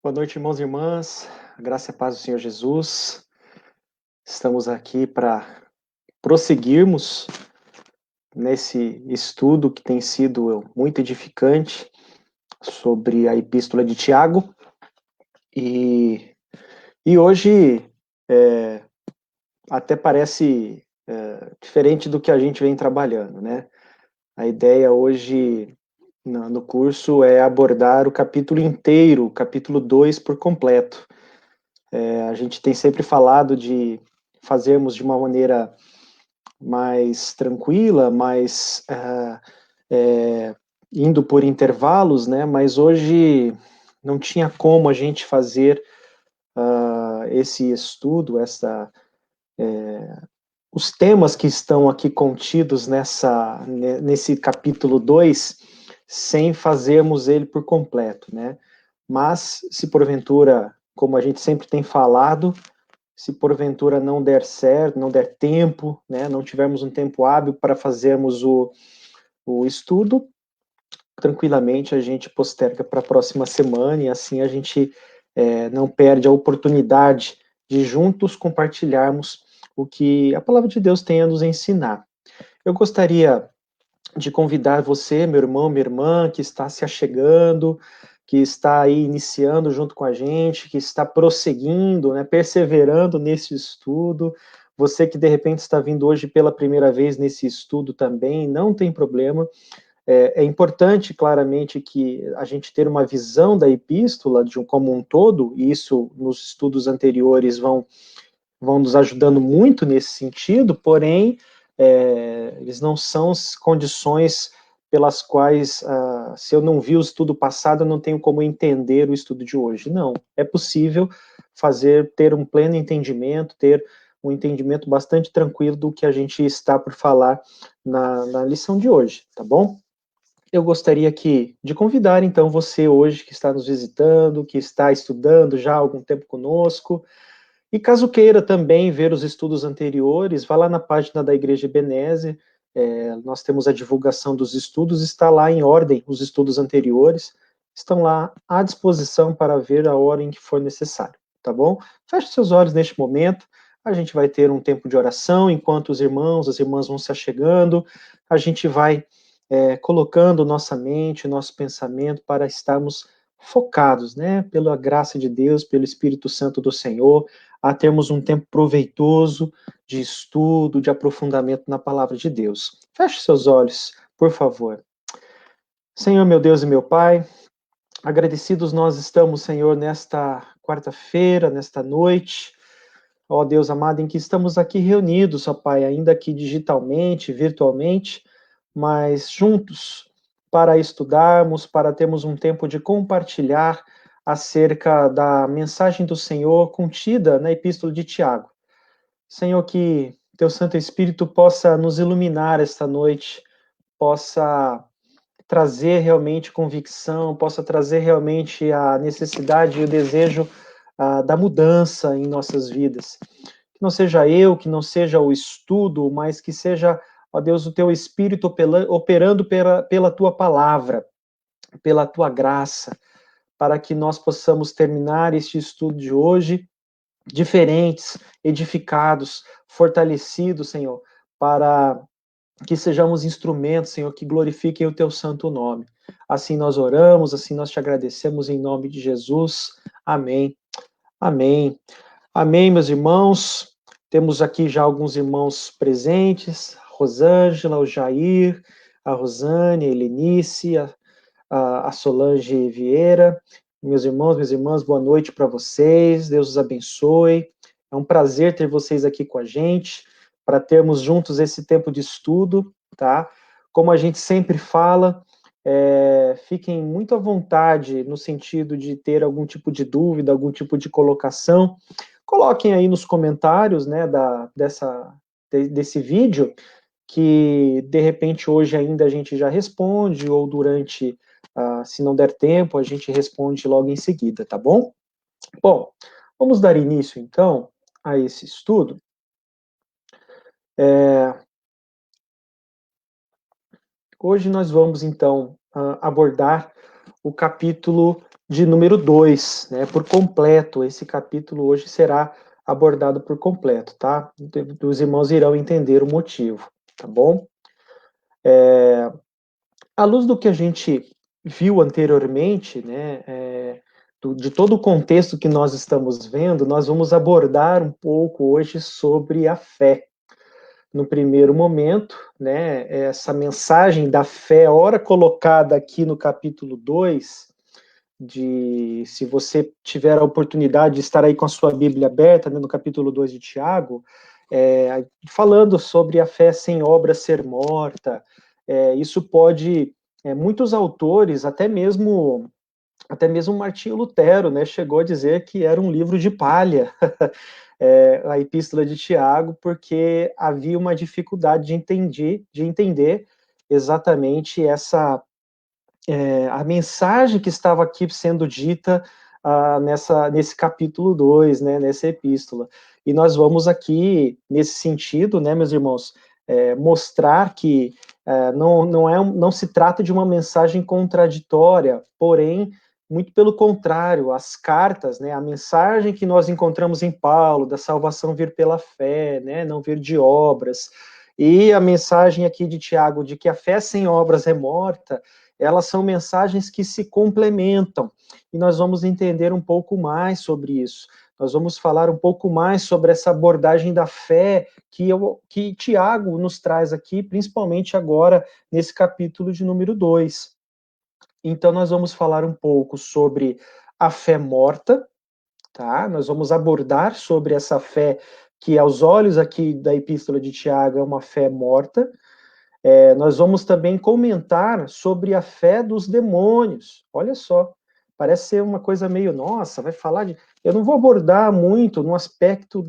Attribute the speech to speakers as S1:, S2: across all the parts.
S1: Boa noite, irmãos e irmãs. Graça e paz do Senhor Jesus. Estamos aqui para prosseguirmos nesse estudo que tem sido muito edificante sobre a Epístola de Tiago. E hoje até parece diferente do que a gente vem trabalhando, né? A ideia hoje no curso é abordar o capítulo inteiro, o capítulo 2 por completo. A gente tem sempre falado de fazermos de uma maneira mais tranquila, mais indo por intervalos, né? Mas hoje não tinha como a gente fazer esse estudo, os temas que estão aqui contidos nesse capítulo 2, sem fazermos ele por completo, né? Mas, se porventura, como a gente sempre tem falado, se porventura não der certo, não der tempo, né, não tivermos um tempo hábil para fazermos o estudo, tranquilamente a gente posterga para a próxima semana e assim a gente não perde a oportunidade de juntos compartilharmos o que a palavra de Deus tem a nos ensinar. Eu gostaria de convidar você, meu irmão, minha irmã, que está se achegando, que está aí iniciando junto com a gente, que está prosseguindo, né, perseverando nesse estudo. Você que de repente está vindo hoje pela primeira vez nesse estudo também, não tem problema. É importante, claramente, que a gente ter uma visão da epístola como um todo, e isso nos estudos anteriores vão nos ajudando muito nesse sentido, porém, eles não são condições pelas quais, se eu não vi o estudo passado, eu não tenho como entender o estudo de hoje. Não, é possível ter um pleno entendimento, ter um entendimento bastante tranquilo do que a gente está por falar na lição de hoje, tá bom? Eu gostaria de convidar, então, você hoje que está nos visitando, que está estudando já há algum tempo conosco, e caso queira também ver os estudos anteriores, vá lá na página da Igreja Ebenezer, nós temos a divulgação dos estudos, está lá em ordem os estudos anteriores, estão lá à disposição para ver a hora em que for necessário, tá bom? Feche seus olhos neste momento, a gente vai ter um tempo de oração, enquanto os irmãos, as irmãs vão se achegando, a gente vai colocando nossa mente, nosso pensamento para estarmos focados, né, pela graça de Deus, pelo Espírito Santo do Senhor, a termos um tempo proveitoso de estudo, de aprofundamento na palavra de Deus. Feche seus olhos, por favor. Senhor, meu Deus e meu Pai, agradecidos nós estamos, Senhor, nesta quarta-feira, nesta noite, ó Deus amado, em que estamos aqui reunidos, ó Pai, ainda aqui digitalmente, virtualmente, mas juntos para estudarmos, para termos um tempo de compartilhar acerca da mensagem do Senhor contida na Epístola de Tiago. Senhor, que Teu Santo Espírito possa nos iluminar esta noite, possa trazer realmente convicção, possa trazer realmente a necessidade e o desejo da mudança em nossas vidas. Que não seja eu, que não seja o estudo, mas que seja, ó Deus, o Teu Espírito operando pela Tua palavra, pela Tua graça, para que nós possamos terminar este estudo de hoje diferentes, edificados, fortalecidos, Senhor, para que sejamos instrumentos, Senhor, que glorifiquem o Teu santo nome. Assim nós oramos, assim nós te agradecemos em nome de Jesus. Amém. Amém. Amém, meus irmãos. Temos aqui já alguns irmãos presentes, a Rosângela, o Jair, a Rosane, a Helenice, a Solange Vieira. Meus irmãos, minhas irmãs, boa noite para vocês, Deus os abençoe. É um prazer ter vocês aqui com a gente, para termos juntos esse tempo de estudo, tá? Como a gente sempre fala, fiquem muito à vontade no sentido de ter algum tipo de dúvida, algum tipo de colocação. Coloquem aí nos comentários, né, desse vídeo, que de repente hoje ainda a gente já responde, ou durante, se não der tempo, a gente responde logo em seguida, tá bom? Bom, vamos dar início então a esse estudo. Hoje nós vamos então abordar o capítulo de número 2, né, por completo. Esse capítulo hoje será abordado por completo, tá? Os irmãos irão entender o motivo, tá bom? À luz do que a gente viu anteriormente, né, de todo o contexto que nós estamos vendo, nós vamos abordar um pouco hoje sobre a fé. No primeiro momento, né, essa mensagem da fé, ora colocada aqui no capítulo 2, se você tiver a oportunidade de estar aí com a sua Bíblia aberta, né, no capítulo 2 de Tiago, falando sobre a fé sem obra ser morta, isso pode, muitos autores, até mesmo Martinho Lutero, né, chegou a dizer que era um livro de palha, a Epístola de Tiago, porque havia uma dificuldade de entender exatamente a mensagem que estava aqui sendo dita nesse capítulo 2, né, nessa epístola. E nós vamos aqui, nesse sentido, né, meus irmãos, mostrar que não se trata de uma mensagem contraditória, porém, muito pelo contrário, as cartas, né, a mensagem que nós encontramos em Paulo, da salvação vir pela fé, né, não vir de obras, e a mensagem aqui de Tiago, de que a fé sem obras é morta, elas são mensagens que se complementam, e nós vamos entender um pouco mais sobre isso. Nós vamos falar um pouco mais sobre essa abordagem da fé que Tiago nos traz aqui, principalmente agora nesse capítulo de número 2. Então, nós vamos falar um pouco sobre a fé morta, tá? Nós vamos abordar sobre essa fé que, aos olhos aqui da Epístola de Tiago, é uma fé morta. Nós vamos também comentar sobre a fé dos demônios. Olha só, parece ser uma coisa meio, nossa, vai falar de... Eu não vou abordar muito no aspecto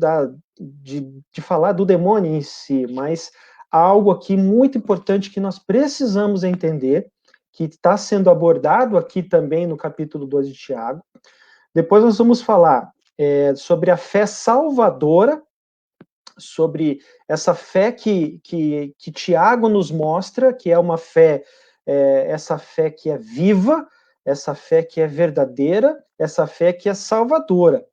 S1: de falar do demônio em si, mas há algo aqui muito importante que nós precisamos entender, que está sendo abordado aqui também no capítulo 2 de Tiago. Depois nós vamos falar sobre a fé salvadora, sobre essa fé que Tiago nos mostra, que é uma fé, essa fé que é viva, essa fé que é verdadeira, essa fé que é salvadora,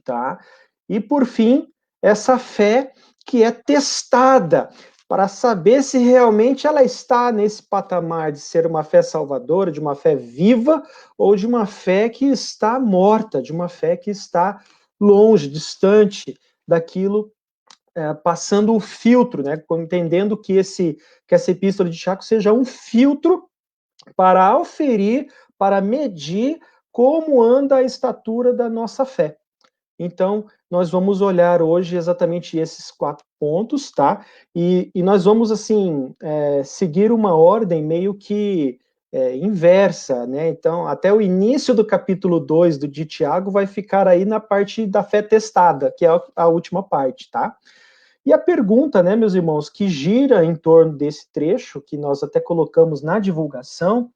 S1: tá? E por fim, essa fé que é testada para saber se realmente ela está nesse patamar de ser uma fé salvadora, de uma fé viva, ou de uma fé que está morta, de uma fé que está longe, distante daquilo, passando o filtro, né, entendendo que essa epístola de Tiago seja um filtro para auferir, para medir como anda a estatura da nossa fé. Então, nós vamos olhar hoje exatamente esses 4 pontos, tá? E nós vamos, assim, seguir uma ordem meio que inversa, né? Então, até o início do capítulo 2 de Tiago vai ficar aí na parte da fé testada, que é a última parte, tá? E a pergunta, né, meus irmãos, que gira em torno desse trecho, que nós até colocamos na divulgação,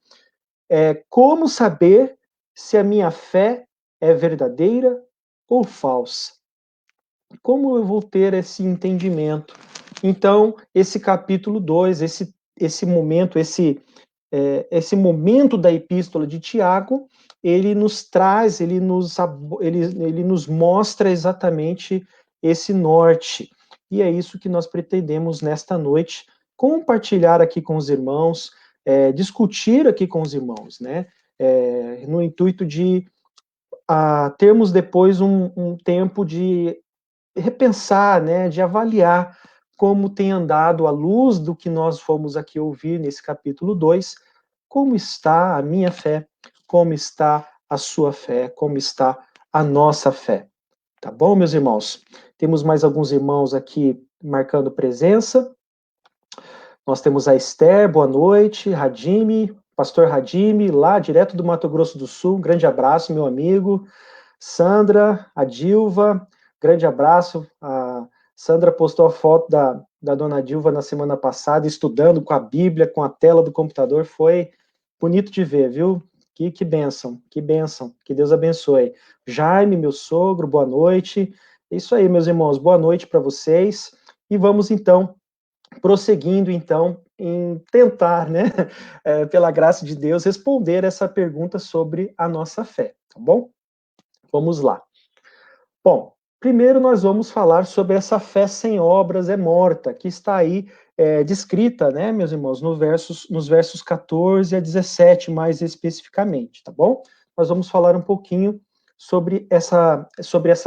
S1: é como saber se a minha fé é verdadeira ou falsa? Como eu vou ter esse entendimento? Então, esse capítulo 2, esse momento, esse momento da epístola de Tiago, ele nos traz, ele nos mostra exatamente esse norte. E é isso que nós pretendemos nesta noite compartilhar aqui com os irmãos, discutir aqui com os irmãos, né? No intuito de termos depois um tempo de repensar, né, de avaliar como tem andado à luz do que nós fomos aqui ouvir nesse capítulo 2, como está a minha fé, como está a sua fé, como está a nossa fé. Tá bom, meus irmãos? Temos mais alguns irmãos aqui marcando presença. Nós temos a Esther, boa noite, Radime, pastor Radime, lá direto do Mato Grosso do Sul, um grande abraço, meu amigo. Sandra, a Dilva, grande abraço. A Sandra postou a foto da dona Dilva na semana passada, estudando com a Bíblia, com a tela do computador. Foi bonito de ver, viu? Que bênção, que bênção. Que Deus abençoe. Jaime, meu sogro, boa noite. É isso aí, meus irmãos, boa noite para vocês. E vamos, então, prosseguindo, então, em tentar, né, pela graça de Deus, responder essa pergunta sobre a nossa fé, tá bom? Vamos lá. Bom, primeiro nós vamos falar sobre essa fé sem obras é morta, que está aí descrita, né, meus irmãos, nos versos 14 a 17, mais especificamente, tá bom? Nós vamos falar um pouquinho sobre essa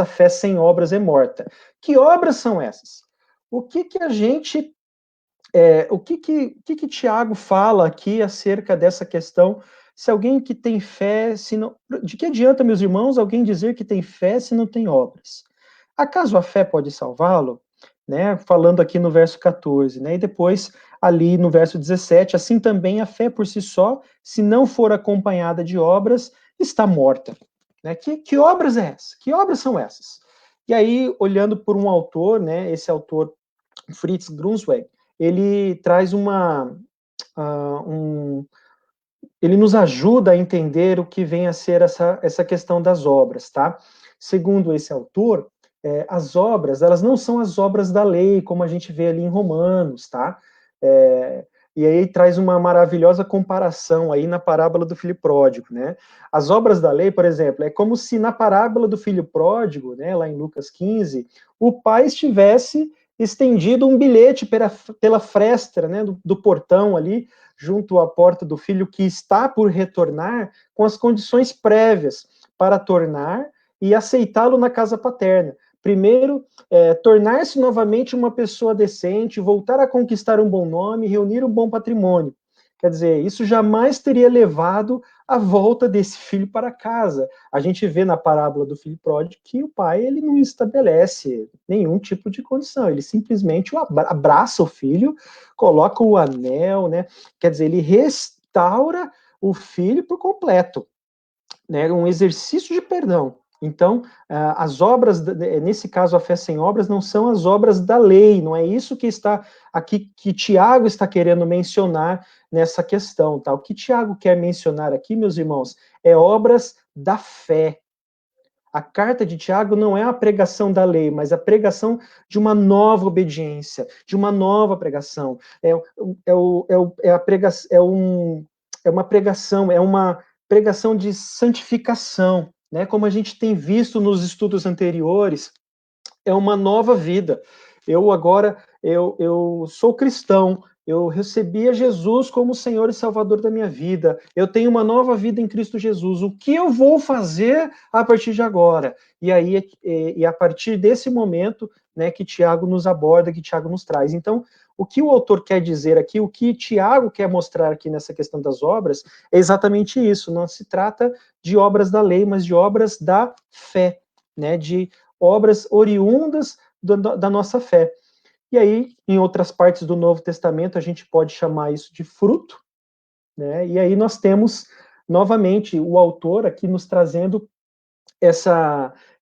S1: fé sem obras é morta. Que obras são essas? O que a gente o que Tiago fala aqui acerca dessa questão? Se alguém que tem fé, se não, de que adianta, meus irmãos, alguém dizer que tem fé se não tem obras? Acaso a fé pode salvá-lo? Né? Falando aqui no verso 14, né? E depois ali no verso 17, assim também a fé por si só, se não for acompanhada de obras, está morta. Né? Que obras é essa? Que obras são essas? E aí, olhando por um autor, né? Esse autor Fritz Grunsweg, ele traz ele nos ajuda a entender o que vem a ser essa questão das obras, tá? Segundo esse autor, as obras, elas não são as obras da lei, como a gente vê ali em Romanos, tá? E aí traz uma maravilhosa comparação aí na parábola do filho pródigo, né? As obras da lei, por exemplo, é como se na parábola do filho pródigo, né, lá em Lucas 15, o pai estivesse estendido um bilhete pela fresta, né, do portão ali, junto à porta do filho que está por retornar, com as condições prévias para tornar e aceitá-lo na casa paterna. Primeiro, tornar-se novamente uma pessoa decente, voltar a conquistar um bom nome, reunir um bom patrimônio. Quer dizer, isso jamais teria levado a volta desse filho para casa. A gente vê na parábola do filho pródigo que o pai ele não estabelece nenhum tipo de condição, ele simplesmente abraça o filho, coloca o anel, né? Quer dizer, ele restaura o filho por completo, né? Um exercício de perdão. Então, as obras, nesse caso, a fé sem obras, não são as obras da lei, não é isso que está aqui, que Tiago está querendo mencionar nessa questão, tá? O que Tiago quer mencionar aqui, meus irmãos, é obras da fé. A carta de Tiago não é a pregação da lei, mas a pregação de uma nova obediência, de uma nova pregação. É uma pregação de santificação, né? Como a gente tem visto nos estudos anteriores, é uma nova vida. Eu sou cristão, eu recebi a Jesus como Senhor e Salvador da minha vida. Eu tenho uma nova vida em Cristo Jesus. O que eu vou fazer a partir de agora? E aí, a partir desse momento, né, que Tiago nos aborda, que Tiago nos traz. Então, o que o autor quer dizer aqui, o que Tiago quer mostrar aqui nessa questão das obras, é exatamente isso. Não se trata de obras da lei, mas de obras da fé, né, de obras oriundas da nossa fé. E aí, em outras partes do Novo Testamento, a gente pode chamar isso de fruto, né? E aí nós temos, novamente, o autor aqui nos trazendo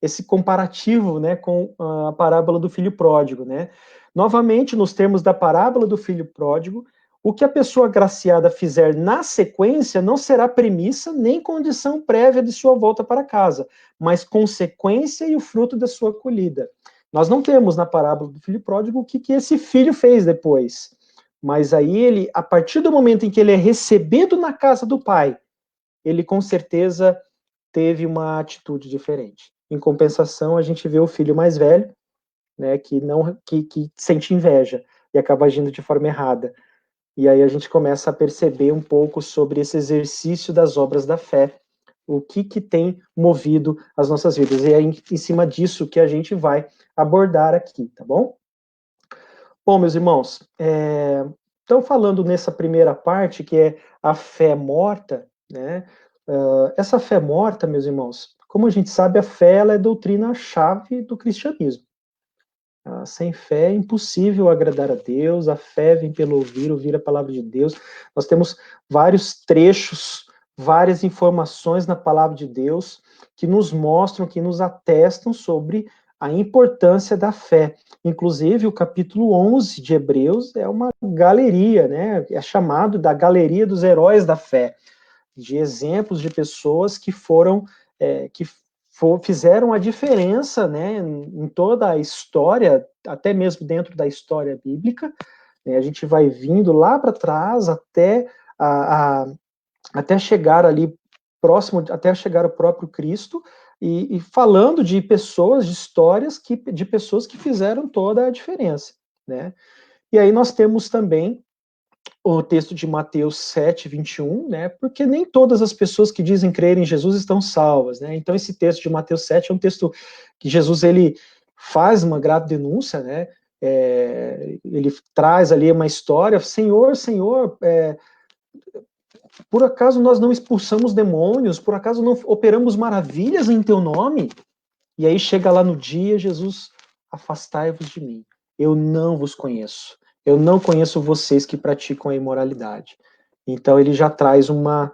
S1: esse comparativo, né, com a parábola do filho pródigo, né? Novamente, nos termos da parábola do filho pródigo, o que a pessoa agraciada fizer na sequência não será premissa nem condição prévia de sua volta para casa, mas consequência e o fruto da sua acolhida. Nós não temos na parábola do filho pródigo o que esse filho fez depois. Mas aí ele, a partir do momento em que ele é recebido na casa do pai, ele com certeza teve uma atitude diferente. Em compensação, a gente vê o filho mais velho, né, que sente inveja e acaba agindo de forma errada. E aí a gente começa a perceber um pouco sobre esse exercício das obras da fé, o que tem movido as nossas vidas. E é em cima disso que a gente vai abordar aqui, tá bom? Bom, meus irmãos, então falando nessa primeira parte, que é a fé morta, né? Essa fé morta, meus irmãos, como a gente sabe, a fé ela é doutrina-chave do cristianismo. Sem fé é impossível agradar a Deus, a fé vem pelo ouvir a palavra de Deus. Nós temos vários trechos, várias informações na palavra de Deus que nos mostram, que nos atestam sobre a importância da fé. Inclusive, o capítulo 11 de Hebreus é uma galeria, né? É chamado da galeria dos heróis da fé, de exemplos de pessoas que fizeram a diferença, né, em toda a história, até mesmo dentro da história bíblica, né? A gente vai vindo lá para trás até chegar ali próximo, até chegar ao próprio Cristo, e falando de pessoas, de histórias de pessoas que fizeram toda a diferença, né? E aí nós temos também o texto de Mateus 7, 21, né? Porque nem todas as pessoas que dizem crer em Jesus estão salvas, né? Então esse texto de Mateus 7 é um texto que Jesus, ele faz uma grave denúncia, né? Ele traz ali uma história, Senhor, Senhor, por acaso nós não expulsamos demônios? Por acaso não operamos maravilhas em teu nome? E aí chega lá no dia, Jesus, afastai-vos de mim. Eu não vos conheço. Eu não conheço vocês que praticam a imoralidade. Então ele já traz uma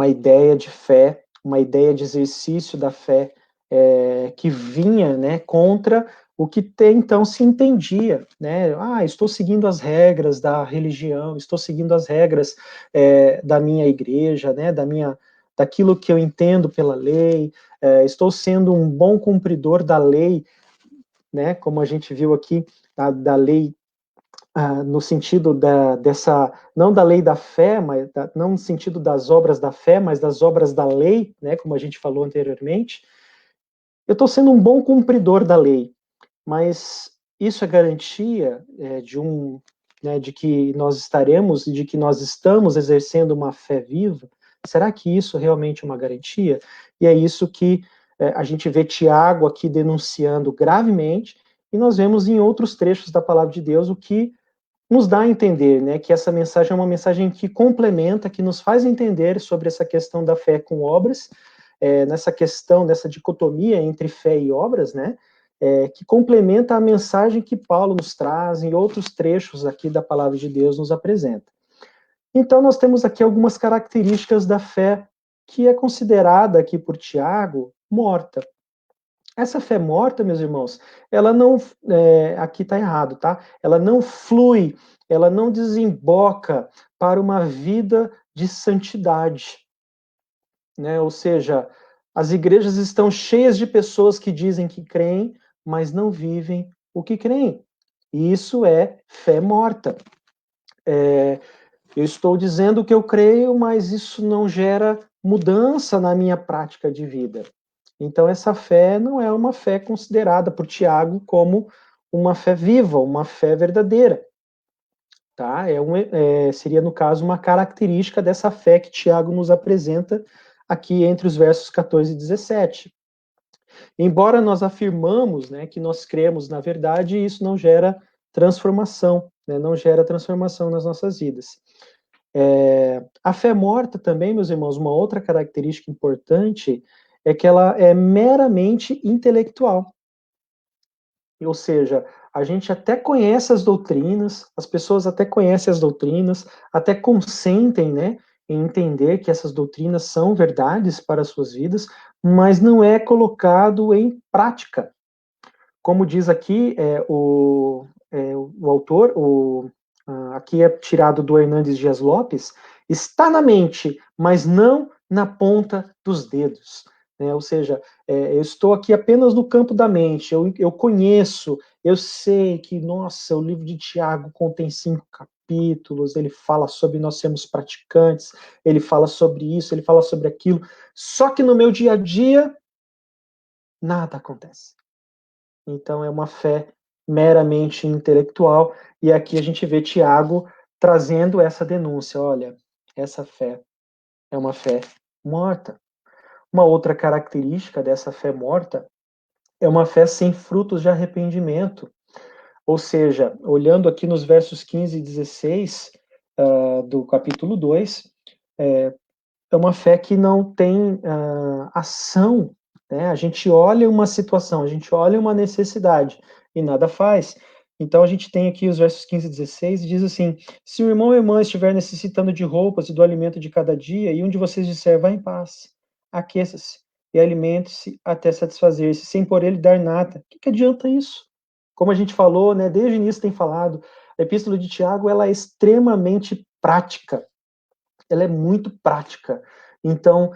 S1: ideia de fé, uma ideia de exercício da fé que vinha, né, contra o que até então se entendia, né? Estou seguindo as regras da religião, estou seguindo as regras da minha igreja, né? Daquilo que eu entendo pela lei, estou sendo um bom cumpridor da lei, né? Como a gente viu aqui, da lei no sentido não da lei da fé, mas não no sentido das obras da fé, mas das obras da lei, né? Como a gente falou anteriormente. Eu estou sendo um bom cumpridor da lei, mas isso é garantia de que nós estaremos e de que nós estamos exercendo uma fé viva? Será que isso realmente é uma garantia? E é isso que a gente vê Tiago aqui denunciando gravemente, e nós vemos em outros trechos da palavra de Deus o que nos dá a entender, né, que essa mensagem é uma mensagem que complementa, que nos faz entender sobre essa questão da fé com obras, nessa questão, nessa dicotomia entre fé e obras, né, que complementa a mensagem que Paulo nos traz em outros trechos aqui da palavra de Deus nos apresenta. Então, nós temos aqui algumas características da fé que é considerada aqui por Tiago morta. Essa fé morta, meus irmãos, ela não, aqui está errado, tá? Ela não flui, ela não desemboca para uma vida de santidade, né? Ou seja, as igrejas estão cheias de pessoas que dizem que creem, mas não vivem o que creem. E isso é fé morta. Eu estou dizendo que eu creio, mas isso não gera mudança na minha prática de vida. Então, essa fé não é uma fé considerada por Tiago como uma fé viva, uma fé verdadeira. Tá? Seria, no caso, uma característica dessa fé que Tiago nos apresenta aqui entre os versos 14 e 17. Embora nós afirmamos, né, que nós cremos na verdade, isso não gera transformação, né, não gera transformação nas nossas vidas. A fé morta também, meus irmãos, uma outra característica importante é que ela é meramente intelectual. Ou seja, a gente até conhece as doutrinas, as pessoas até conhecem as doutrinas, até consentem, né, em entender que essas doutrinas são verdades para as suas vidas, mas não é colocado em prática. Como diz aqui o autor, aqui é tirado do Hernandes Dias Lopes, está na mente, mas não na ponta dos dedos. Né? Ou seja, eu estou aqui apenas no campo da mente, eu conheço, eu sei que, nossa, o livro de Tiago contém 5 capítulos, ele fala sobre nós sermos praticantes, ele fala sobre isso, ele fala sobre aquilo, só que no meu dia a dia, nada acontece. Então é uma fé meramente intelectual, e aqui a gente vê Tiago trazendo essa denúncia, olha, essa fé é uma fé morta. Uma outra característica dessa fé morta é uma fé sem frutos de arrependimento. Ou seja, olhando aqui nos versos 15 e 16 do capítulo 2, é uma fé que não tem ação, né? A gente olha uma situação, a gente olha uma necessidade e nada faz. Então a gente tem aqui os versos 15 e 16 e diz assim: se o irmão ou irmã estiver necessitando de roupas e do alimento de cada dia, e um de vocês disser, vá em paz, aqueça-se e alimente-se até satisfazer-se, sem por ele dar nada, o que adianta isso? Como a gente falou, né, desde o início tem falado, a epístola de Tiago ela é extremamente prática, ela é muito prática. Então,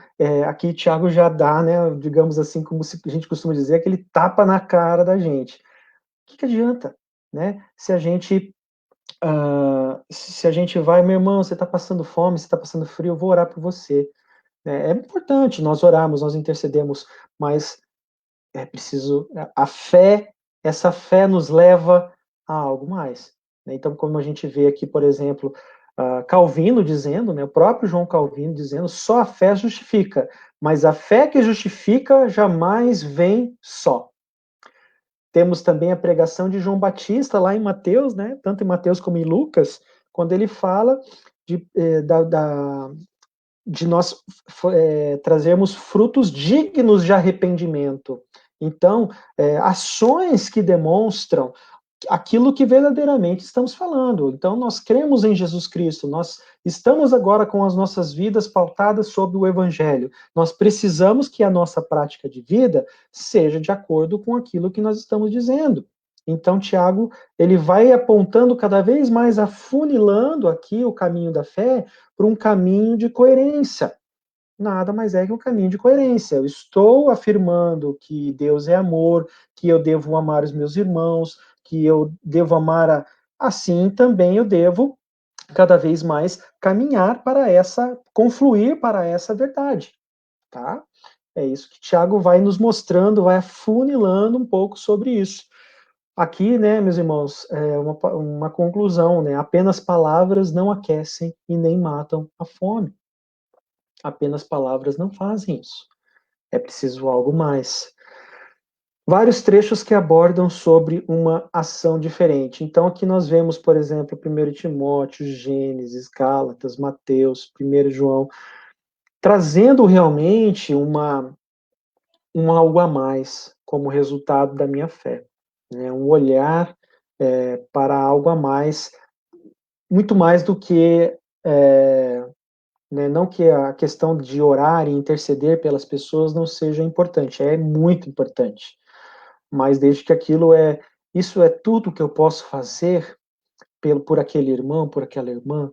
S1: aqui Tiago já dá, né, digamos assim, como a gente costuma dizer, aquele tapa na cara da gente. O que adianta, né, se a gente se a gente vai, meu irmão, você está passando fome, você está passando frio, eu vou orar por você. É importante nós orarmos, nós intercedemos, mas é preciso, a fé, essa fé nos leva a algo mais. Né? Então, como a gente vê aqui, por exemplo, Calvino dizendo, né, o próprio João Calvino dizendo, só a fé justifica, mas a fé que justifica jamais vem só. Temos também a pregação de João Batista lá em Mateus, né, tanto em Mateus como em Lucas, quando ele fala de, de nós trazermos frutos dignos de arrependimento. Então, ações que demonstram aquilo que verdadeiramente estamos falando. Então, nós cremos em Jesus Cristo, nós estamos agora com as nossas vidas pautadas sobre o Evangelho. Nós precisamos que a nossa prática de vida seja de acordo com aquilo que nós estamos dizendo. Então, Tiago, ele vai apontando cada vez mais, afunilando aqui o caminho da fé para um caminho de coerência. Nada mais é que um caminho de coerência. Eu estou afirmando que Deus é amor, que eu devo amar os meus irmãos, que eu devo amar assim também eu devo cada vez mais caminhar para confluir para essa verdade, tá? É isso que Tiago vai nos mostrando, vai afunilando um pouco sobre isso. Aqui, né, meus irmãos, é uma conclusão, né? Apenas palavras não aquecem e nem matam a fome. Apenas palavras não fazem isso. É preciso algo mais. Vários trechos que abordam sobre uma ação diferente. Então, aqui nós vemos, por exemplo, 1 Timóteo, Gênesis, Gálatas, Mateus, 1 João, trazendo realmente um algo a mais como resultado da minha fé. Né? Um olhar para algo a mais, muito mais do que né, não que a questão de orar e interceder pelas pessoas não seja importante, é muito importante, mas desde que isso é tudo que eu posso fazer por aquele irmão, por aquela irmã,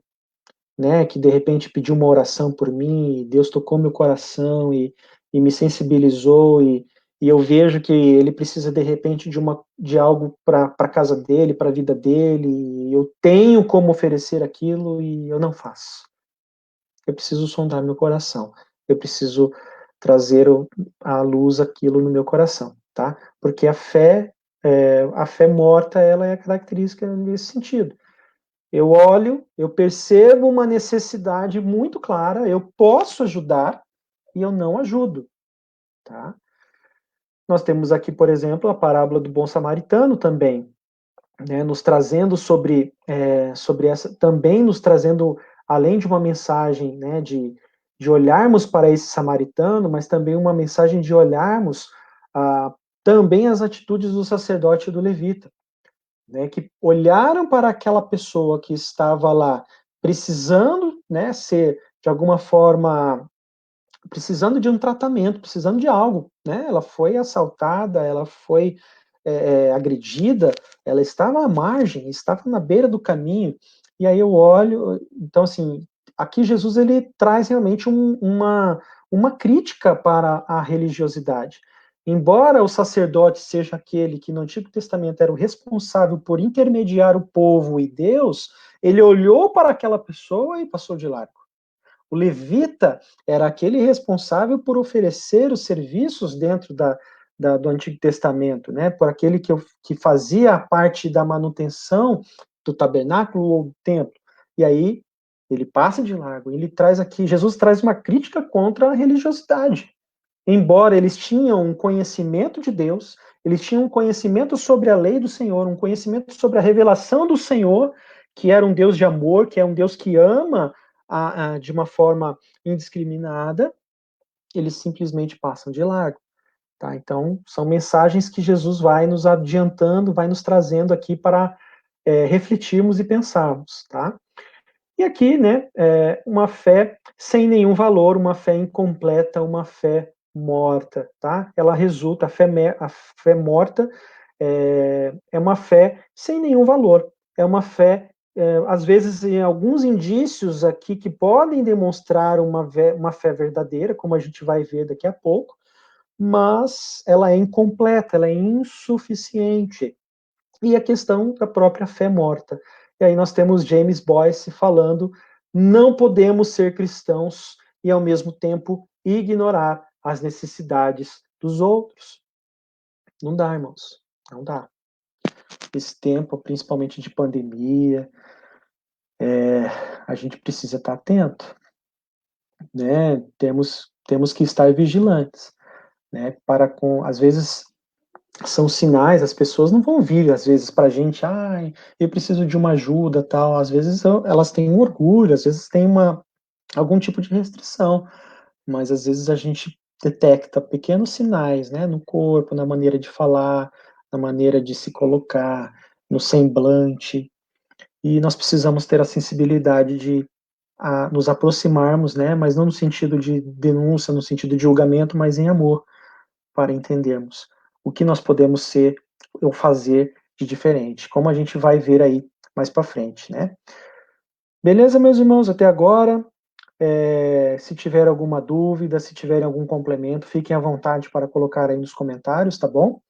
S1: né, que de repente pediu uma oração por mim, e Deus tocou meu coração e me sensibilizou, e eu vejo que ele precisa de repente de algo para a casa dele, para a vida dele, e eu tenho como oferecer aquilo e eu não faço. Eu preciso sondar meu coração. Eu preciso trazer à luz aquilo no meu coração, tá? Porque a fé morta, ela é a característica nesse sentido. Eu olho, eu percebo uma necessidade muito clara, eu posso ajudar e eu não ajudo, tá? Nós temos aqui, por exemplo, a parábola do bom samaritano também, né, nos trazendo sobre essa, também nos trazendo, além de uma mensagem, né, de olharmos para esse samaritano, mas também uma mensagem de olharmos também as atitudes do sacerdote e do levita, né, que olharam para aquela pessoa que estava lá precisando, né, ser de alguma forma precisando de um tratamento, precisando de algo, né? Ela foi assaltada, ela foi agredida, ela estava à margem, estava na beira do caminho, e aí eu olho, então assim, aqui Jesus ele traz realmente uma crítica para a religiosidade. Embora o sacerdote seja aquele que no Antigo Testamento era o responsável por intermediar o povo e Deus, ele olhou para aquela pessoa e passou de largo. O levita era aquele responsável por oferecer os serviços dentro do Antigo Testamento, né? Por aquele que fazia a parte da manutenção do tabernáculo ou do templo. E aí ele passa de largo. Ele traz aqui, Jesus traz uma crítica contra a religiosidade. Embora eles tinham um conhecimento de Deus, eles tinham um conhecimento sobre a lei do Senhor, um conhecimento sobre a revelação do Senhor, que era um Deus de amor, que é um Deus que ama de uma forma indiscriminada, eles simplesmente passam de largo. Tá? Então, são mensagens que Jesus vai nos adiantando, vai nos trazendo aqui para refletirmos e pensarmos. Tá? E aqui, né, uma fé sem nenhum valor, uma fé incompleta, uma fé morta, tá? Ela resulta, a fé morta é uma fé sem nenhum valor, é uma fé, às vezes, em alguns indícios aqui que podem demonstrar uma fé verdadeira, como a gente vai ver daqui a pouco, mas ela é incompleta, ela é insuficiente. E a questão da própria fé morta. E aí nós temos James Boyce falando: não podemos ser cristãos e, ao mesmo tempo, ignorar as necessidades dos outros. Não dá, irmãos. Não dá. Esse tempo, principalmente de pandemia, a gente precisa estar atento, né? Temos que estar vigilantes, né? Para com, às vezes, são sinais, as pessoas não vão vir, às vezes, para a gente, eu preciso de uma ajuda, tal. Às vezes elas têm um orgulho, às vezes tem algum tipo de restrição, mas às vezes a gente detecta pequenos sinais, né, no corpo, na maneira de falar, na maneira de se colocar, no semblante, e nós precisamos ter a sensibilidade de nos aproximarmos, né, mas não no sentido de denúncia, no sentido de julgamento, mas em amor, para entendermos o que nós podemos ser ou fazer de diferente, como a gente vai ver aí mais para frente, né? Beleza, meus irmãos, até agora. Se tiver alguma dúvida, se tiverem algum complemento, fiquem à vontade para colocar aí nos comentários, tá bom?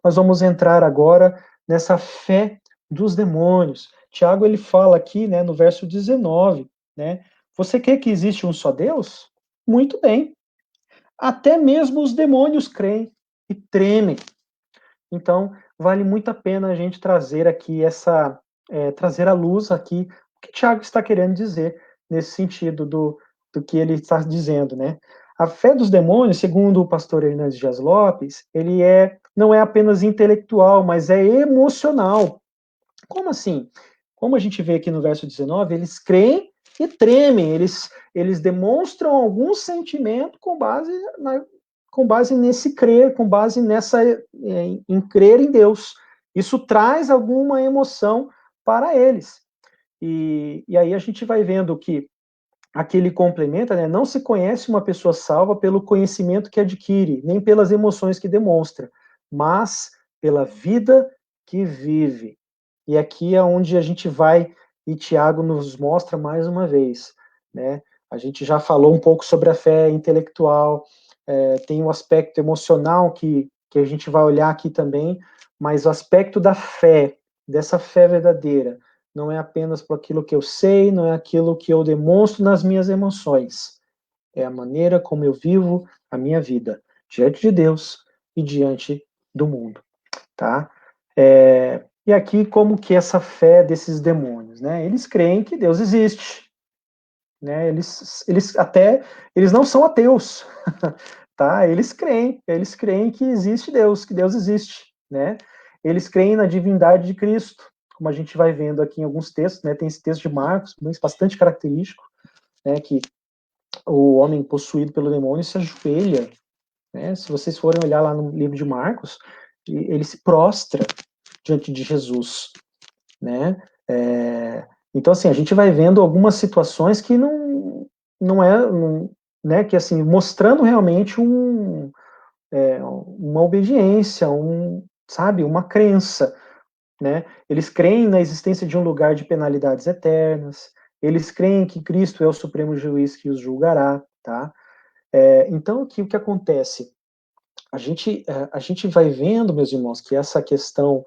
S1: Nós vamos entrar agora nessa fé dos demônios. Tiago, ele fala aqui, né, no verso 19, né? Você crê que existe um só Deus? Muito bem. Até mesmo os demônios creem e tremem. Então, vale muito a pena a gente trazer aqui trazer à luz aqui o que Tiago está querendo dizer nesse sentido do que ele está dizendo, né? A fé dos demônios, segundo o pastor Hernandes Dias Lopes, não é apenas intelectual, mas é emocional. Como assim? Como a gente vê aqui no verso 19, eles creem e tremem, eles demonstram algum sentimento com base nesse crer, com base em crer em Deus. Isso traz alguma emoção para eles. E aí a gente vai vendo que aqui ele complementa, né? Não se conhece uma pessoa salva pelo conhecimento que adquire, nem pelas emoções que demonstra, mas pela vida que vive. E aqui é onde a gente vai, e Tiago nos mostra mais uma vez, né? A gente já falou um pouco sobre a fé intelectual, tem um aspecto emocional que a gente vai olhar aqui também, mas o aspecto da fé, dessa fé verdadeira, não é apenas por aquilo que eu sei, não é aquilo que eu demonstro nas minhas emoções, é a maneira como eu vivo a minha vida, diante de Deus e diante do mundo, tá? E aqui, como que essa fé desses demônios, né? Eles creem que Deus existe, né? Eles não são ateus, tá? Eles creem que existe Deus, que Deus existe, né? Eles creem na divindade de Cristo, como a gente vai vendo aqui em alguns textos, né? Tem esse texto de Marcos, bastante característico, né? Que o homem possuído pelo demônio se ajoelha, né? Se vocês forem olhar lá no livro de Marcos, ele se prostra diante de Jesus, né? Então, assim, a gente vai vendo algumas situações que né, que assim, mostrando realmente uma obediência, sabe, uma crença, né? Eles creem na existência de um lugar de penalidades eternas, eles creem que Cristo é o supremo juiz que os julgará, tá? Então, aqui o que acontece? A gente vai vendo, meus irmãos, que essa questão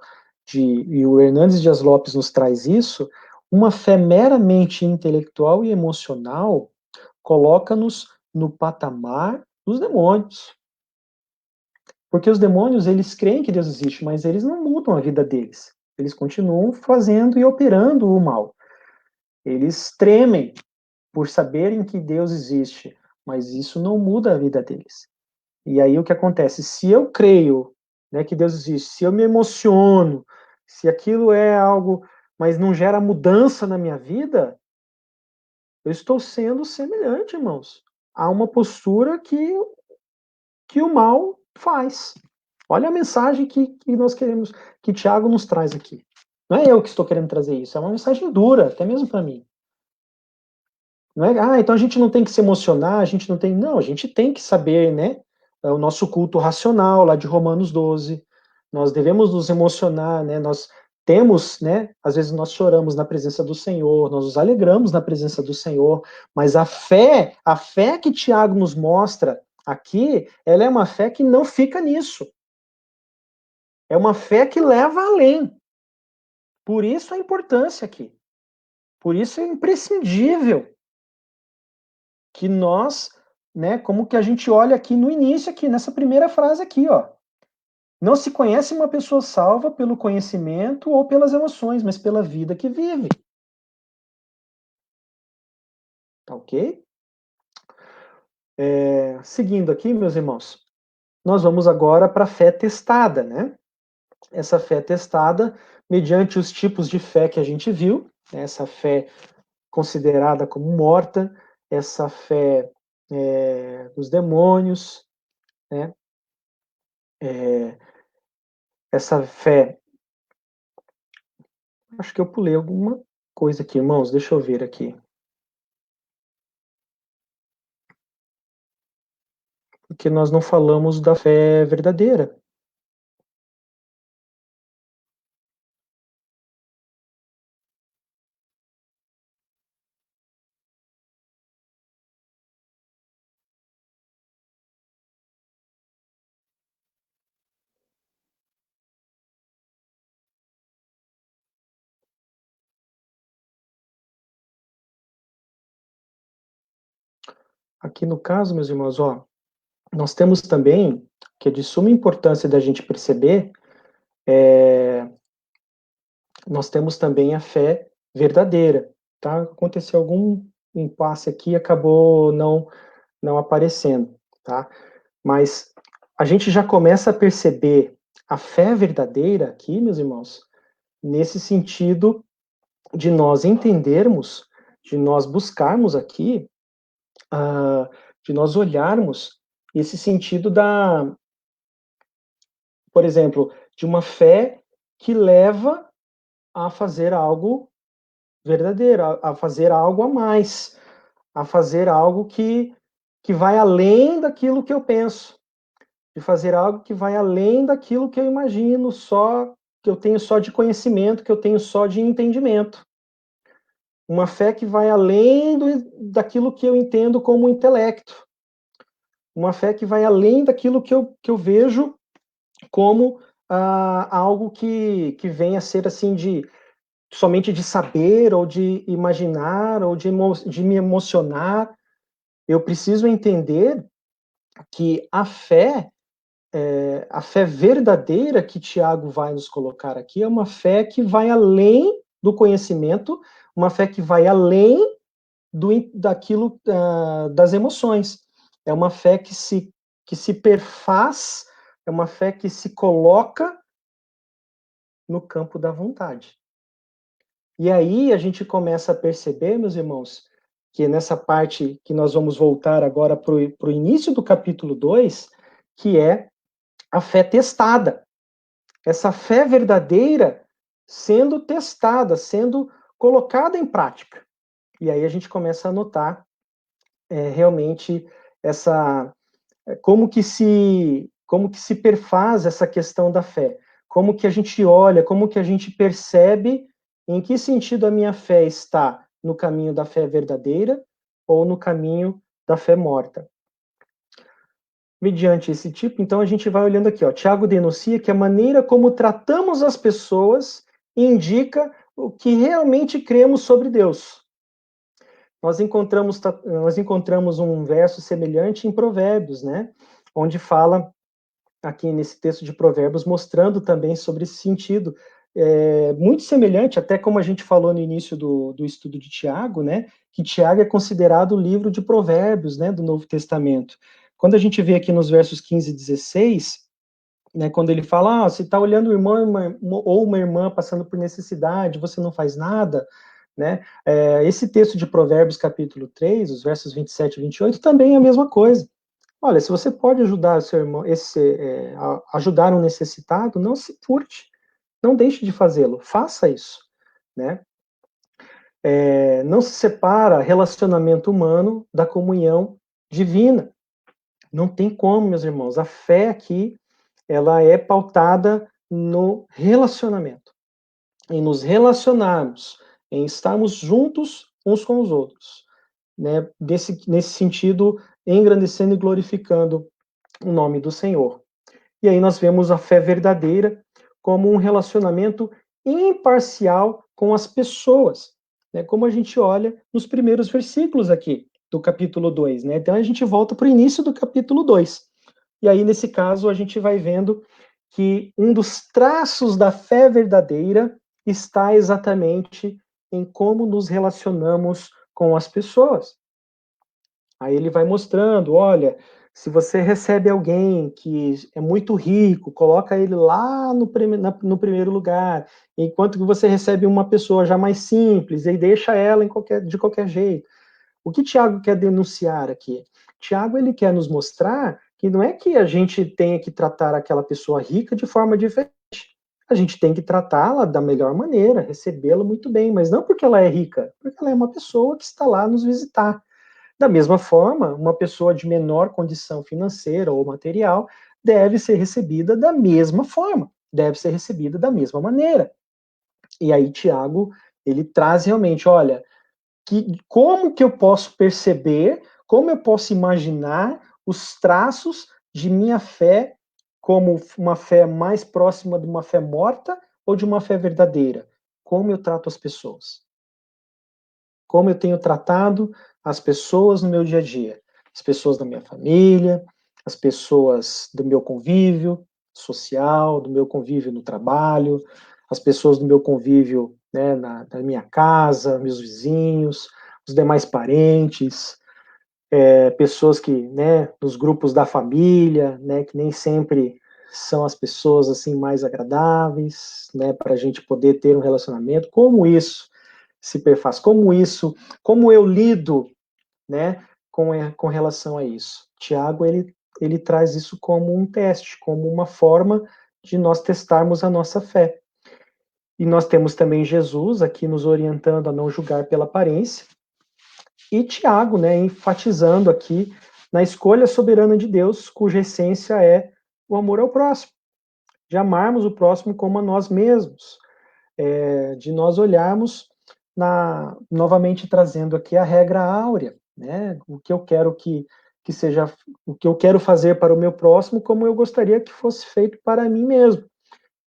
S1: e o Hernandes Dias Lopes nos traz isso, uma fé meramente intelectual e emocional coloca-nos no patamar dos demônios. Porque os demônios, eles creem que Deus existe, mas eles não mudam a vida deles. Eles continuam fazendo e operando o mal. Eles tremem por saberem que Deus existe, mas isso não muda a vida deles. E aí o que acontece? Se eu creio, né, que Deus existe, se eu me emociono, se aquilo é algo, mas não gera mudança na minha vida, eu estou sendo semelhante, irmãos, a uma postura que o mal faz. Olha a mensagem que nós queremos, que Tiago nos traz aqui. Não é eu que estou querendo trazer isso, é uma mensagem dura, até mesmo para mim. Não é, então a gente não tem que se emocionar, a gente não tem. Não, a gente tem que saber, né? É o nosso culto racional, lá de Romanos 12. Nós devemos nos emocionar, né? Nós temos, né? Às vezes nós choramos na presença do Senhor, nós nos alegramos na presença do Senhor, mas a fé que Tiago nos mostra aqui, ela é uma fé que não fica nisso. É uma fé que leva além. Por isso a importância aqui. Por isso é imprescindível que nós, né, como que a gente olha aqui no início, aqui, nessa primeira frase aqui, ó. Não se conhece uma pessoa salva pelo conhecimento ou pelas emoções, mas pela vida que vive. Tá ok? Seguindo aqui, meus irmãos, nós vamos agora para a fé testada, né? Essa fé testada mediante os tipos de fé que a gente viu, né? Essa fé considerada como morta, essa fé dos demônios, né? Essa fé. Acho que eu pulei alguma coisa aqui, irmãos. Deixa eu ver aqui. Porque nós não falamos da fé verdadeira. Aqui no caso, meus irmãos, ó, nós temos também, que é de suma importância da gente perceber, nós temos também a fé verdadeira, tá? Aconteceu algum impasse aqui e acabou não aparecendo, tá? Mas a gente já começa a perceber a fé verdadeira aqui, meus irmãos, nesse sentido de nós entendermos, de nós buscarmos aqui, de nós olharmos esse sentido por exemplo, de uma fé que leva a fazer algo verdadeiro, a fazer algo a mais, a fazer algo que vai além daquilo que eu penso, de fazer algo que vai além daquilo que eu imagino, só que eu tenho só de conhecimento, que eu tenho só de entendimento. Uma fé que vai além daquilo que eu entendo como intelecto. Uma fé que vai além daquilo que eu vejo como algo que vem a ser assim somente de saber ou de imaginar ou de me emocionar. Eu preciso entender que a fé verdadeira que Tiago vai nos colocar aqui é uma fé que vai além do conhecimento, uma fé que vai além daquilo das emoções. É uma fé que se perfaz, é uma fé que se coloca no campo da vontade. E aí a gente começa a perceber, meus irmãos, que nessa parte que nós vamos voltar agora para o início do capítulo 2, que é a fé testada. Essa fé verdadeira sendo testada, sendo colocada em prática. E aí a gente começa a notar realmente essa como que se perfaz essa questão da fé, como que a gente olha, como que a gente percebe em que sentido a minha fé está no caminho da fé verdadeira ou no caminho da fé morta. Mediante esse tipo, então a gente vai olhando aqui, ó. Tiago denuncia que a maneira como tratamos as pessoas indica o que realmente cremos sobre Deus. Nós encontramos um verso semelhante em Provérbios, né? Onde fala, aqui nesse texto de Provérbios, mostrando também sobre esse sentido. Muito semelhante, até como a gente falou no início do estudo de Tiago, né? Que Tiago é considerado o livro de Provérbios, né? Do Novo Testamento. Quando a gente vê aqui nos versos 15 e 16, né, quando ele fala, se está olhando o irmão ou uma irmã passando por necessidade, você não faz nada, né? Esse texto de Provérbios, capítulo 3, os versos 27 e 28, também é a mesma coisa. Olha, se você pode ajudar o seu irmão, ajudar um necessitado, não se furte, não deixe de fazê-lo, faça isso, né? Não se separa relacionamento humano da comunhão divina. Não tem como, meus irmãos. A fé aqui, ela é pautada no relacionamento, em nos relacionarmos, em estarmos juntos uns com os outros, né? Nesse sentido, engrandecendo e glorificando o nome do Senhor. E aí nós vemos a fé verdadeira como um relacionamento imparcial com as pessoas. né, como a gente olha nos primeiros versículos aqui do capítulo 2, né? Então a gente volta para o início do capítulo 2. E aí, nesse caso, a gente vai vendo que um dos traços da fé verdadeira está exatamente em como nos relacionamos com as pessoas. Aí ele vai mostrando, olha, se você recebe alguém que é muito rico, coloca ele lá no primeiro lugar, enquanto que você recebe uma pessoa já mais simples e deixa ela de qualquer jeito. O que Tiago quer denunciar aqui? Tiago, ele quer nos mostrar que não é que a gente tenha que tratar aquela pessoa rica de forma diferente. A gente tem que tratá-la da melhor maneira, recebê-la muito bem, mas não porque ela é rica, porque ela é uma pessoa que está lá nos visitar. Da mesma forma, uma pessoa de menor condição financeira ou material deve ser recebida da mesma forma, deve ser recebida da mesma maneira. E aí Tiago, ele traz realmente, olha, como que eu posso perceber, como eu posso imaginar os traços de minha fé como uma fé mais próxima de uma fé morta ou de uma fé verdadeira? Como eu trato as pessoas? Como eu tenho tratado as pessoas no meu dia a dia? As pessoas da minha família, as pessoas do meu convívio social, do meu convívio no trabalho, as pessoas do meu convívio, né, na minha casa, meus vizinhos, os demais parentes, pessoas que, né, nos grupos da família, né, que nem sempre são as pessoas assim mais agradáveis, né, para a gente poder ter um relacionamento. Como isso se perfaz? Como eu lido, né, com relação a isso? Tiago, ele traz isso como um teste, como uma forma de nós testarmos a nossa fé. E nós temos também Jesus aqui nos orientando a não julgar pela aparência, e Tiago, né, enfatizando aqui na escolha soberana de Deus, cuja essência é o amor ao próximo, de amarmos o próximo como a nós mesmos, de nós olharmos novamente trazendo aqui a regra áurea, né, o que eu quero que seja, o que eu quero fazer para o meu próximo, como eu gostaria que fosse feito para mim mesmo.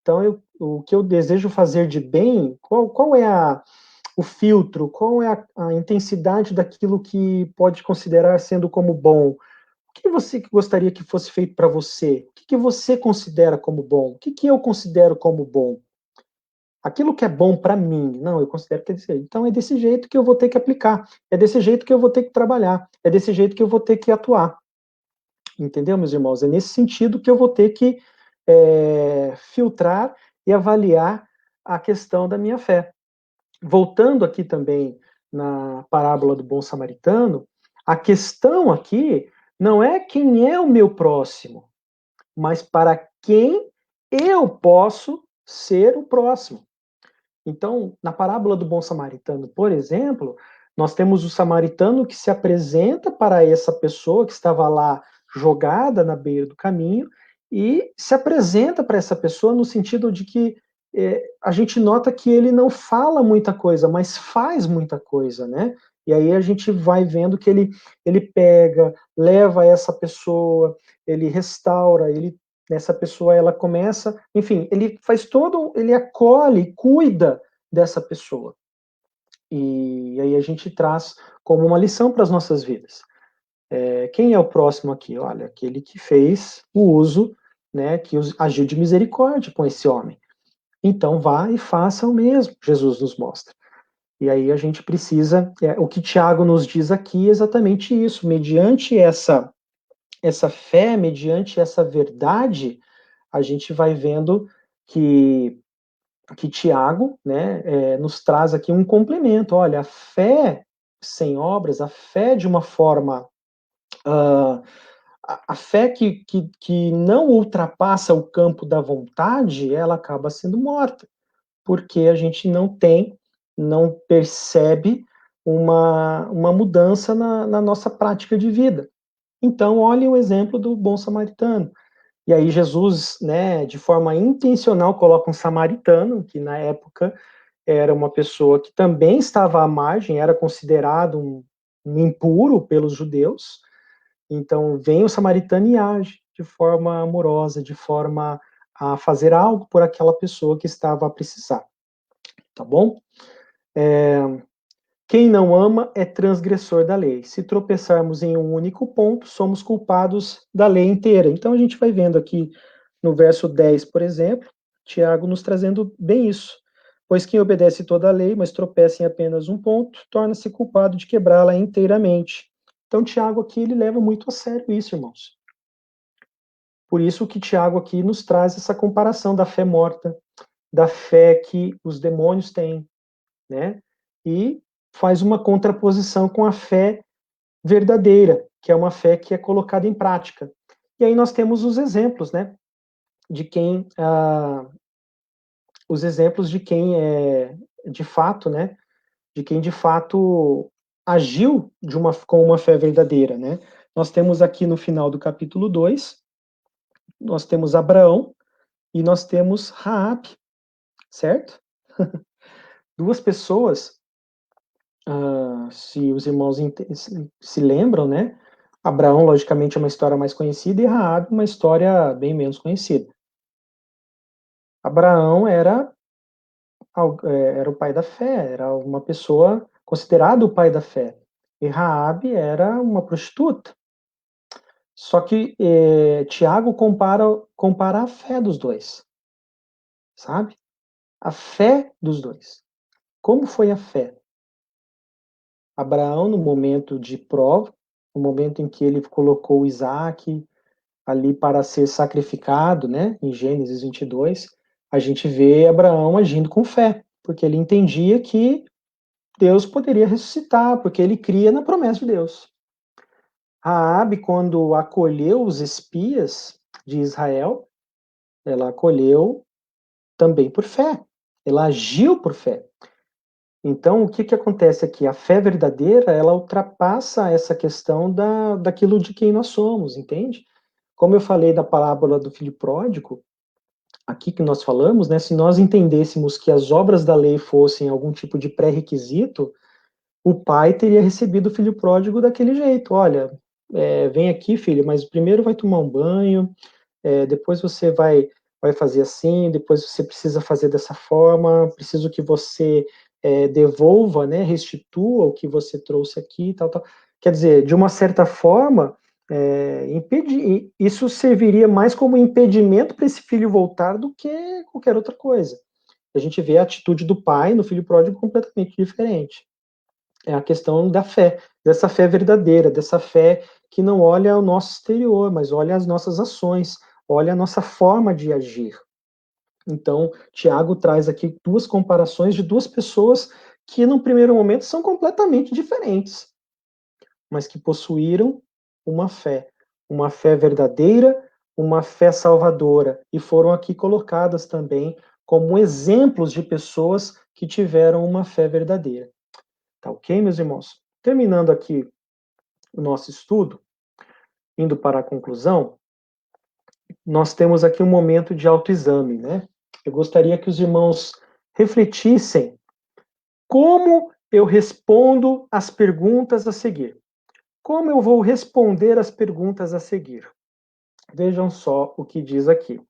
S1: Então, o que eu desejo fazer de bem, qual é o filtro, qual é a intensidade daquilo que pode considerar sendo como bom? O que você gostaria que fosse feito para você? O que você considera como bom? O que eu considero como bom? Aquilo que é bom para mim, não, eu considero que é desse jeito. Então é desse jeito que eu vou ter que aplicar, é desse jeito que eu vou ter que trabalhar, é desse jeito que eu vou ter que atuar. Entendeu, meus irmãos? É nesse sentido que eu vou ter que filtrar e avaliar a questão da minha fé. Voltando aqui também na parábola do bom samaritano, a questão aqui não é quem é o meu próximo, mas para quem eu posso ser o próximo. Então, na parábola do bom samaritano, por exemplo, nós temos o samaritano que se apresenta para essa pessoa que estava lá jogada na beira do caminho e se apresenta para essa pessoa no sentido de que a gente nota que ele não fala muita coisa, mas faz muita coisa, né? E aí a gente vai vendo que ele pega, leva essa pessoa, ele restaura, essa pessoa ela começa, enfim, ele faz todo, ele acolhe, cuida dessa pessoa. E aí a gente traz como uma lição para as nossas vidas. Quem é o próximo aqui? Olha, aquele que fez o uso, né, que agiu de misericórdia com esse homem. Então vá e faça o mesmo, Jesus nos mostra. E aí a gente precisa, o que Tiago nos diz aqui é exatamente isso, mediante essa fé, mediante essa verdade, a gente vai vendo que Tiago, né, nos traz aqui um complemento. Olha, a fé sem obras, a fé de uma forma, a fé que não ultrapassa o campo da vontade, ela acaba sendo morta, porque a gente não percebe uma mudança na nossa prática de vida. Então, olhe o exemplo do bom samaritano. E aí Jesus, né, de forma intencional, coloca um samaritano, que na época era uma pessoa que também estava à margem, era considerado um impuro pelos judeus. Então vem o samaritano e age de forma amorosa, de forma a fazer algo por aquela pessoa que estava a precisar, tá bom? Quem não ama é transgressor da lei. Se tropeçarmos em um único ponto, somos culpados da lei inteira. Então a gente vai vendo aqui no verso 10, por exemplo, Tiago nos trazendo bem isso. Pois quem obedece toda a lei, mas tropeça em apenas um ponto, torna-se culpado de quebrá-la inteiramente. Então Tiago aqui ele leva muito a sério isso, irmãos. Por isso que Tiago aqui nos traz essa comparação da fé morta, da fé que os demônios têm, né? E faz uma contraposição com a fé verdadeira, que é uma fé que é colocada em prática. E aí nós temos os exemplos, né? De quem os exemplos de quem é de fato, né? De quem de fato agiu com uma fé verdadeira, né? Nós temos aqui no final do capítulo 2, nós temos Abraão e nós temos Raabe, certo? Duas pessoas, se os irmãos se lembram, né? Abraão, logicamente, é uma história mais conhecida e Raabe uma história bem menos conhecida. Abraão era o pai da fé, era uma pessoa considerada o pai da fé. E Raabe era uma prostituta. Só que Tiago compara a fé dos dois, sabe? A fé dos dois. Como foi a fé? Abraão, no momento de prova, no momento em que ele colocou Isaac ali para ser sacrificado, né, em Gênesis 22, a gente vê Abraão agindo com fé, porque ele entendia que Deus poderia ressuscitar, porque ele cria na promessa de Deus. Raabe, quando acolheu os espias de Israel, ela acolheu também por fé. Ela agiu por fé. Então, o que, que acontece aqui? A fé verdadeira, ela ultrapassa essa questão daquilo de quem nós somos, entende? Como eu falei da parábola do filho pródigo, aqui que nós falamos, né, se nós entendêssemos que as obras da lei fossem algum tipo de pré-requisito, o pai teria recebido o filho pródigo daquele jeito. Olha, vem aqui, filho, mas primeiro vai tomar um banho, depois você vai fazer assim, depois você precisa fazer dessa forma, preciso que você devolva, né, restitua o que você trouxe aqui, tal, tal. Quer dizer, de uma certa forma, isso serviria mais como impedimento para esse filho voltar do que qualquer outra coisa. A gente vê a atitude do pai no filho pródigo completamente diferente. É a questão da fé, dessa fé verdadeira, dessa fé que não olha ao nosso exterior, mas olha as nossas ações, olha a nossa forma de agir. Então, Tiago traz aqui duas comparações de duas pessoas que, num primeiro momento, são completamente diferentes, mas que possuíram uma fé verdadeira, uma fé salvadora, e foram aqui colocadas também como exemplos de pessoas que tiveram uma fé verdadeira. Tá ok, meus irmãos? Terminando aqui o nosso estudo, indo para a conclusão, nós temos aqui um momento de autoexame, né? Eu gostaria que os irmãos refletissem como eu respondo às perguntas a seguir. Como eu vou responder às perguntas a seguir? Vejam só o que diz aqui.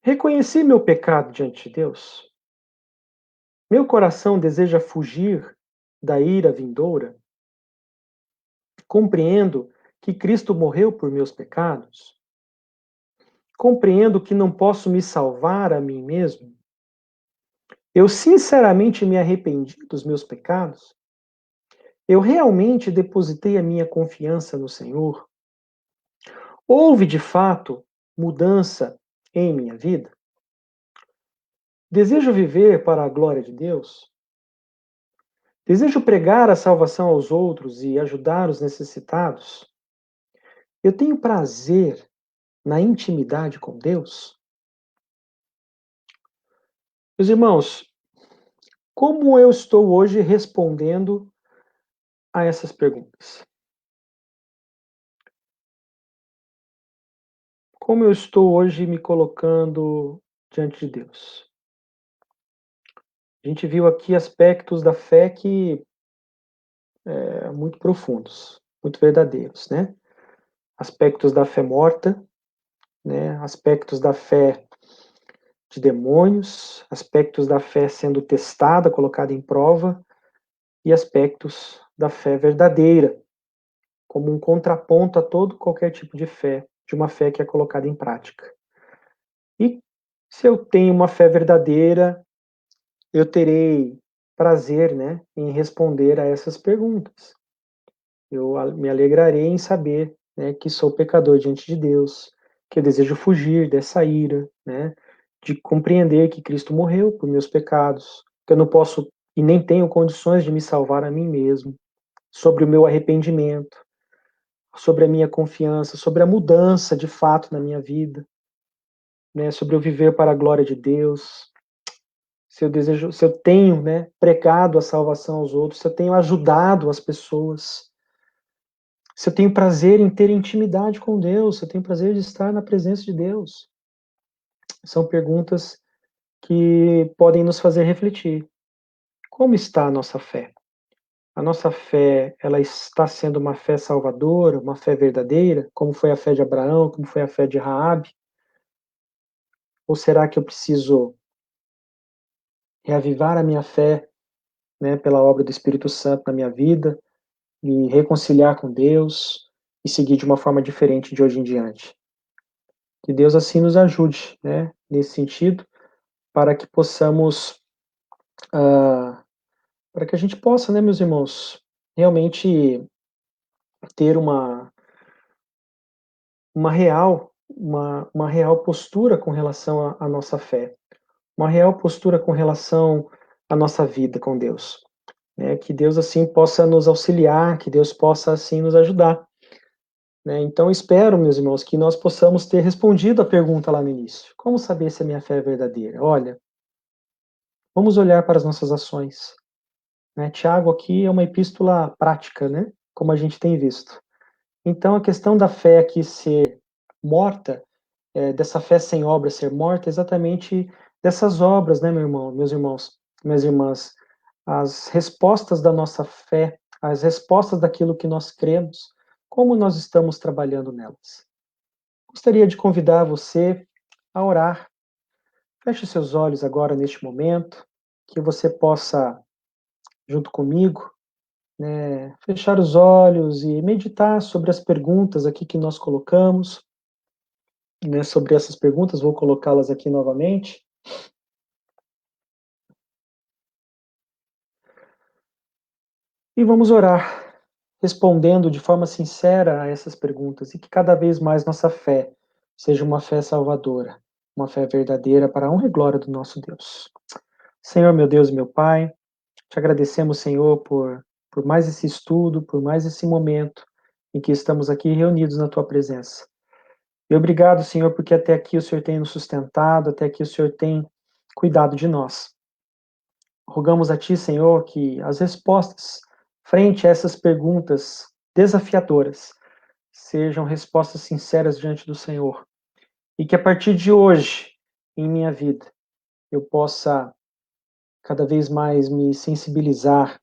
S1: Reconheci meu pecado diante de Deus? Meu coração deseja fugir da ira vindoura? Compreendo que Cristo morreu por meus pecados? Compreendo que não posso me salvar a mim mesmo? Eu sinceramente me arrependi dos meus pecados? Eu realmente depositei a minha confiança no Senhor? Houve, de fato, mudança em minha vida? Desejo viver para a glória de Deus? Desejo pregar a salvação aos outros e ajudar os necessitados? Eu tenho prazer na intimidade com Deus? Meus irmãos, como eu estou hoje respondendo a essas perguntas? Como eu estou hoje me colocando diante de Deus? A gente viu aqui aspectos da fé que muito profundos, muito verdadeiros, né? Aspectos da fé morta, né? Aspectos da fé de demônios, aspectos da fé sendo testada, colocada em prova, e aspectos da fé verdadeira, como um contraponto a todo qualquer tipo de fé, de uma fé que é colocada em prática. E se eu tenho uma fé verdadeira, eu terei prazer, né, em responder a essas perguntas. Eu me alegrarei em saber, né, que sou pecador diante de Deus, que eu desejo fugir dessa ira, né, de compreender que Cristo morreu por meus pecados, que eu não posso e nem tenho condições de me salvar a mim mesmo, sobre o meu arrependimento, sobre a minha confiança, sobre a mudança de fato na minha vida, né, sobre eu viver para a glória de Deus, se eu tenho, né, pregado a salvação aos outros, se eu tenho ajudado as pessoas, se eu tenho prazer em ter intimidade com Deus, se eu tenho prazer de estar na presença de Deus. São perguntas que podem nos fazer refletir. Como está a nossa fé? A nossa fé, ela está sendo uma fé salvadora, uma fé verdadeira, como foi a fé de Abraão, como foi a fé de Raabe? Ou será que eu preciso reavivar a minha fé, né, pela obra do Espírito Santo na minha vida, me reconciliar com Deus e seguir de uma forma diferente de hoje em diante? Que Deus assim nos ajude, né, nesse sentido, para que possamos, ah, para que a gente possa, né, meus irmãos, realmente ter uma real postura com relação à nossa fé, uma real postura com relação à nossa vida com Deus, né? Que Deus assim possa nos auxiliar, que Deus possa assim nos ajudar, né? Então espero, meus irmãos, que nós possamos ter respondido a pergunta lá no início. Como saber se a minha fé é verdadeira? Olha, vamos olhar para as nossas ações, né? Tiago aqui é uma epístola prática, né? Como a gente tem visto. Então a questão da fé aqui ser morta, dessa fé sem obras ser morta, é exatamente dessas obras, né, meu irmão, meus irmãos, minhas irmãs, as respostas da nossa fé, as respostas daquilo que nós cremos, como nós estamos trabalhando nelas. Gostaria de convidar você a orar. Feche seus olhos agora neste momento, que você possa, junto comigo, né, fechar os olhos e meditar sobre as perguntas aqui que nós colocamos, né, sobre essas perguntas, vou colocá-las aqui novamente. E vamos orar, respondendo de forma sincera a essas perguntas, e que cada vez mais nossa fé seja uma fé salvadora, uma fé verdadeira para a honra e glória do nosso Deus. Senhor, meu Deus e meu Pai, te agradecemos, Senhor, por mais esse estudo, por mais esse momento em que estamos aqui reunidos na Tua presença. E obrigado, Senhor, porque até aqui o Senhor tem nos sustentado, até aqui o Senhor tem cuidado de nós. Rogamos a Ti, Senhor, que as respostas frente a essas perguntas desafiadoras sejam respostas sinceras diante do Senhor. E que a partir de hoje, em minha vida, eu possa cada vez mais me sensibilizar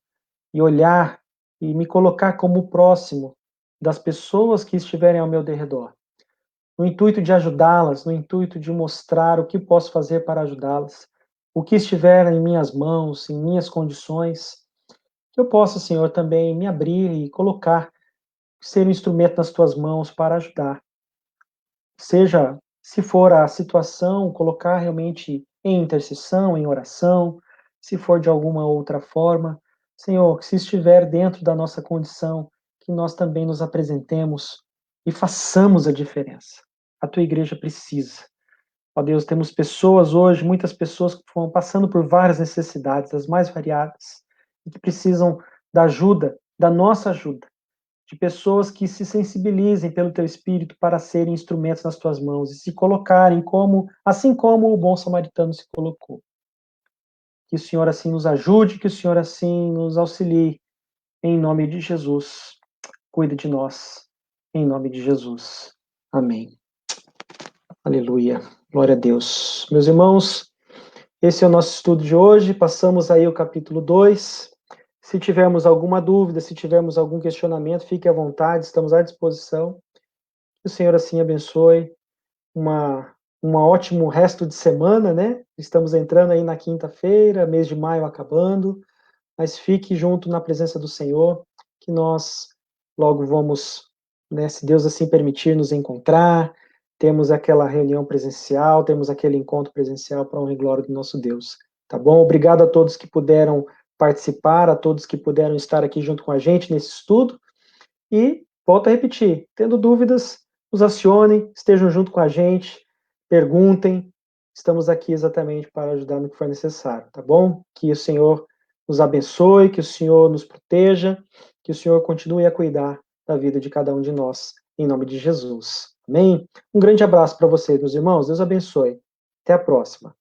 S1: e olhar e me colocar como próximo das pessoas que estiverem ao meu derredor, no intuito de ajudá-las, no intuito de mostrar o que posso fazer para ajudá-las, o que estiver em minhas mãos, em minhas condições, que eu possa, Senhor, também me abrir e colocar, ser um instrumento nas tuas mãos para ajudar. Seja, se for a situação, colocar realmente em intercessão, em oração, se for de alguma outra forma. Senhor, que se estiver dentro da nossa condição, que nós também nos apresentemos e façamos a diferença. A tua igreja precisa. Ó Deus, temos pessoas hoje, muitas pessoas que estão passando por várias necessidades, as mais variadas, e que precisam da ajuda, da nossa ajuda, de pessoas que se sensibilizem pelo teu Espírito para serem instrumentos nas tuas mãos e se colocarem como, assim como o bom samaritano se colocou. Que o Senhor assim nos ajude, que o Senhor assim nos auxilie, em nome de Jesus. Cuida de nós, em nome de Jesus. Amém. Aleluia. Glória a Deus. Meus irmãos, esse é o nosso estudo de hoje. Passamos aí o capítulo 2. Se tivermos alguma dúvida, se tivermos algum questionamento, fique à vontade, estamos à disposição. Que o Senhor assim abençoe. Uma um ótimo resto de semana, né? Estamos entrando aí na quinta-feira, mês de maio acabando, mas fique junto na presença do Senhor, que nós logo vamos, né, se Deus assim permitir, nos encontrar, temos aquela reunião presencial, temos aquele encontro presencial para a honra e glória do nosso Deus, tá bom? Obrigado a todos que puderam participar, a todos que puderam estar aqui junto com a gente nesse estudo, e volto a repetir, tendo dúvidas, nos acionem, estejam junto com a gente, perguntem, estamos aqui exatamente para ajudar no que for necessário, tá bom? Que o Senhor nos abençoe, que o Senhor nos proteja, que o Senhor continue a cuidar da vida de cada um de nós, em nome de Jesus. Amém? Um grande abraço para vocês, meus irmãos, Deus abençoe. Até a próxima.